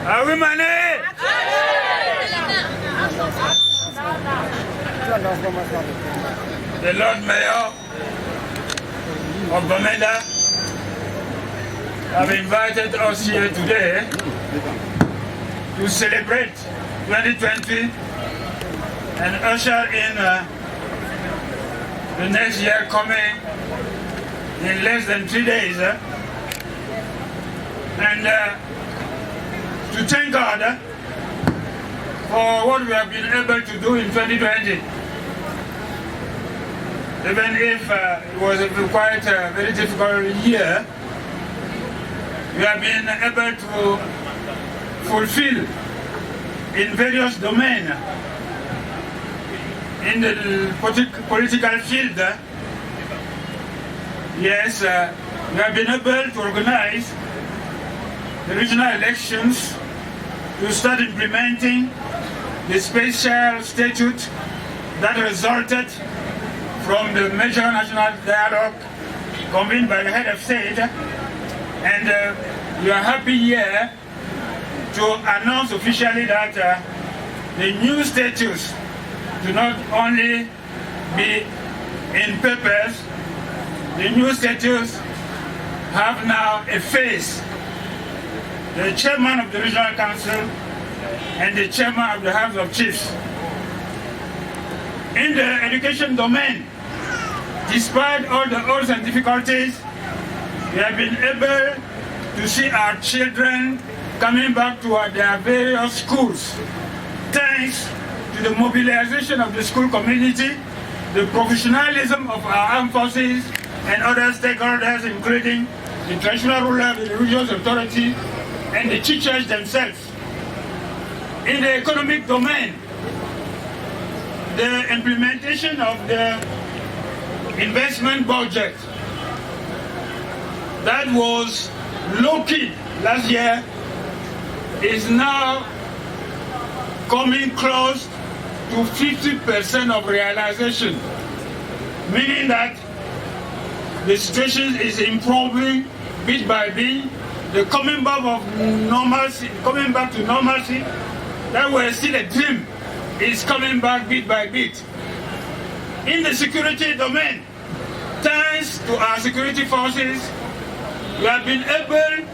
Are we money? The Lord Mayor of Bamenda have invited us here today to celebrate 2020 and usher in the next year coming in less than 3 days. And to thank God for what we have been able to do in 2020. Even if it was quite a very difficult year, we have been able to fulfill in various domains. In the political field, yes, we have been able to organize the regional elections, to start implementing the special statute that resulted from the major national dialogue convened by the head of state. And we are happy here to announce officially that the new statutes do not only be in papers, the new statutes have now a face. The chairman of the regional council and the chairman of the House of Chiefs. In the education domain, despite all the odds and difficulties, we have been able to see our children coming back to their various schools, thanks to the mobilization of the school community, the professionalism of our armed forces and other stakeholders, including the traditional ruler, the religious authority, and the teachers themselves. In the economic domain, the implementation of the investment budget that was low-key last year is now coming close to 50% of realization, meaning that the situation is improving bit by bit. The coming back to normalcy, that was still a dream, is coming back bit by bit. In the security domain, thanks to our security forces, we have been able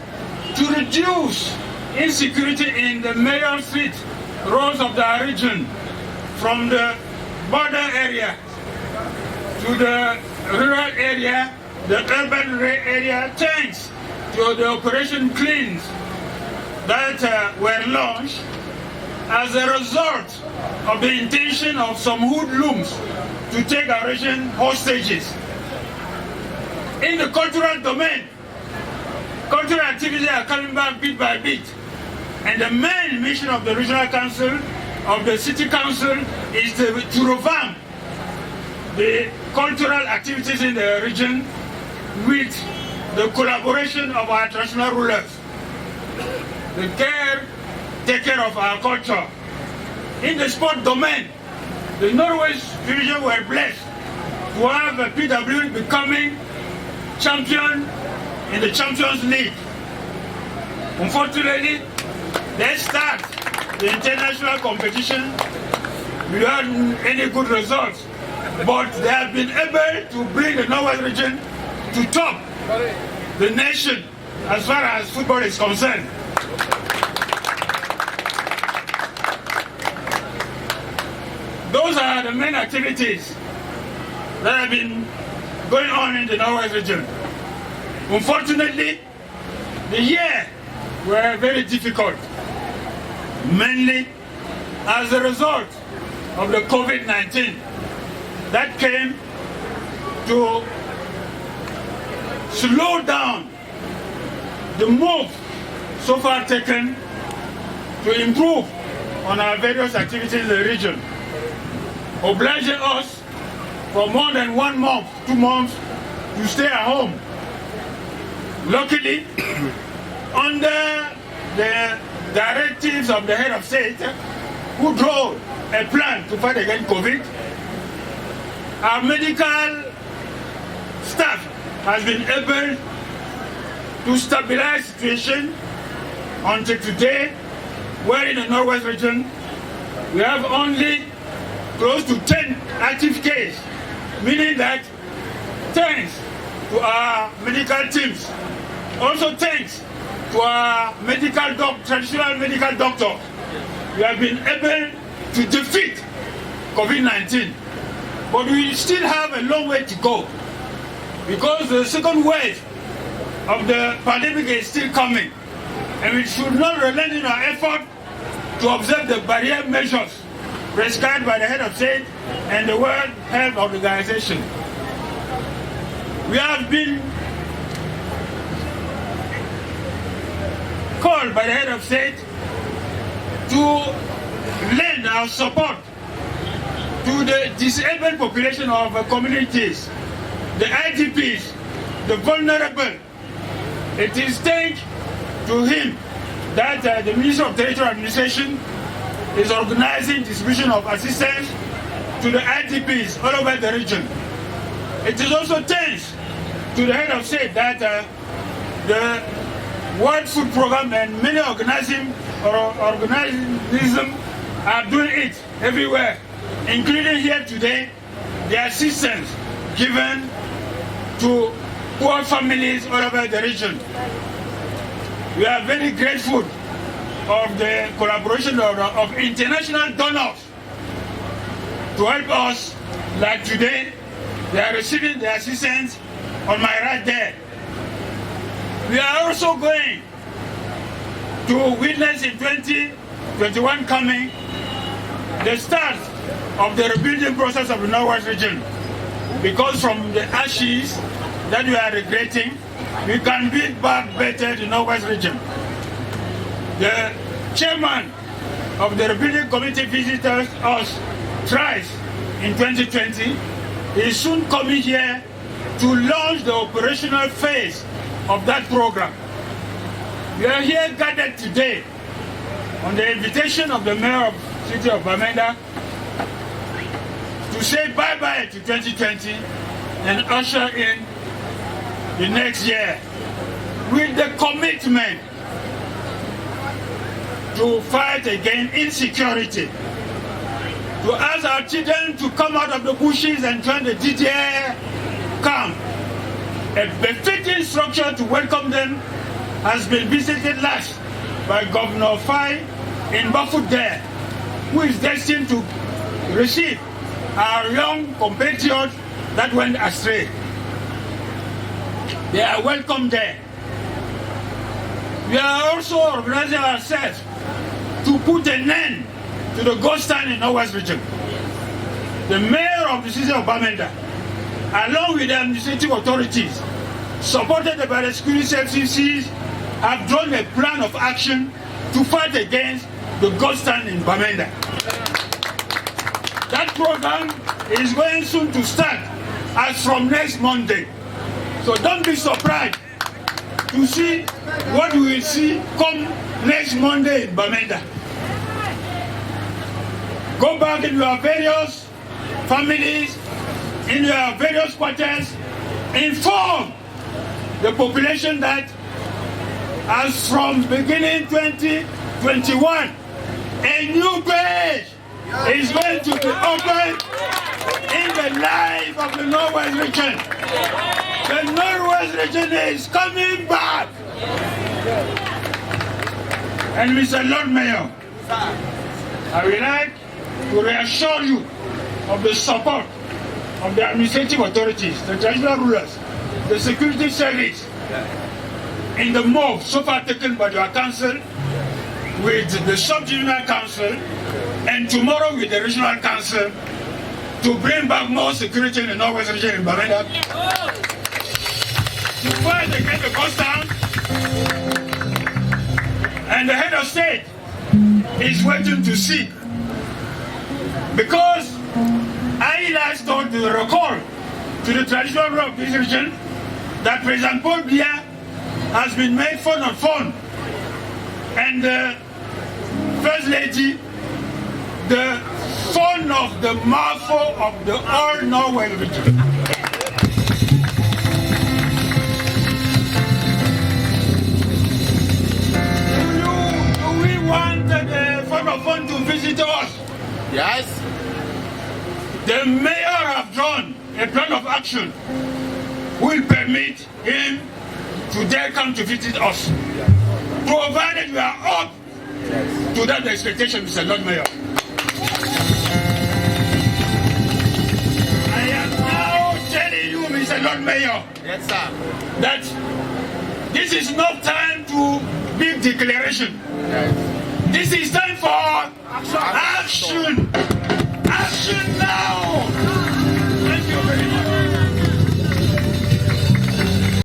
to reduce insecurity in the major street roads of the region, from the border area to the rural area, the urban area, thanks to the Operation Cleans that were launched as a result of the intention of some hoodlums to take our region hostages. In the cultural domain, cultural activities are coming back bit by bit, and the main mission of the regional council, of the city council, is to revamp the cultural activities in the region with the collaboration of our traditional rulers, the take care of our culture. In the sport domain, the Northwest region were blessed to have a PW becoming champion in the Champions League. Unfortunately, they start the international competition without any good results, but they have been able to bring the Northwest region to top the nation as far as football is concerned. Those are the main activities that have been going on in the Northwest region. Unfortunately, the year were very difficult, mainly as a result of the COVID-19 that came to slow down the move so far taken to improve on our various activities in the region, obliging us for more than 1 month, 2 months, to stay at home. Luckily, under the directives of the head of state, who drew a plan to fight against COVID, our medical staff has been able to stabilize the situation until today, where in the Northwest region, we have only close to 10 active cases, meaning that thanks to our medical teams, also thanks to our traditional medical doctors, we have been able to defeat COVID-19. But we still have a long way to go because the second wave of the pandemic is still coming, and we should not relent in our effort to observe the barrier measures prescribed by the head of state and the World Health Organization. We have been called by the head of state to lend our support to the disabled population of communities, the IDPs, the vulnerable. It is thanks to him that the Ministry of Territorial Administration is organizing distribution of assistance to the IDPs all over the region. It is also thanks to the head of state that the World Food Program and many organisms are doing it everywhere, including here today, the assistance given to poor families all over the region. We are very grateful of the collaboration of international donors to help us. Like today, they are receiving the assistance on my right there. We are also going to witness in 2021 coming the start of the rebuilding process of the Northwest region, because from the ashes that we are regretting, we can build back better the Northwest region. The chairman of the rebuilding committee visited us thrice in 2020. He is soon coming here to launch the operational phase of that program. We are here gathered today on the invitation of the mayor of the city of Bamenda to say bye-bye to 2020 and usher in the next year with the commitment to fight against insecurity, to ask our children to come out of the bushes and join the DDR camp. A befitting structure to welcome them has been visited last by Governor Fai in Bafut, who is destined to receive our young compatriots that went astray. They are welcome there. We are also organizing ourselves to put an end to the ghost town in Northwest region. The mayor of the city of Bamenda, along with the administrative authorities, supported by the security services, have drawn a plan of action to fight against the ghost town in Bamenda. That program is going soon to start as from next Monday. So don't be surprised to see what we will see come next Monday in Bamenda. Go back in your various families, in your various quarters, inform the population that as from beginning 2021, a new page is going to be opened in the life of the Northwest region. The Northwest region is coming back. And Mr. Lord Mayor, I would like to reassure you of the support of the administrative authorities, the traditional rulers, the security service, in the move so far taken by your council with the sub-regional council and tomorrow with the regional council to bring back more security in the Northwest region in Bamenda, to fight against the ghost town. And the head of state is waiting to see, because I last told the recall to the traditional ruler of this region that President Paul Biya has been made phone on phone, and the First Lady, the phone of the Marfo of the all Norway region. Do we want Yes. The mayor have drawn a plan of action will permit him to dare come to visit us, provided we are up to that expectation, Mr. Lord Mayor. I am now telling you, Mr. Lord Mayor, Yes, sir. that this is not time to big declaration. Yes. This is time for action. Action now.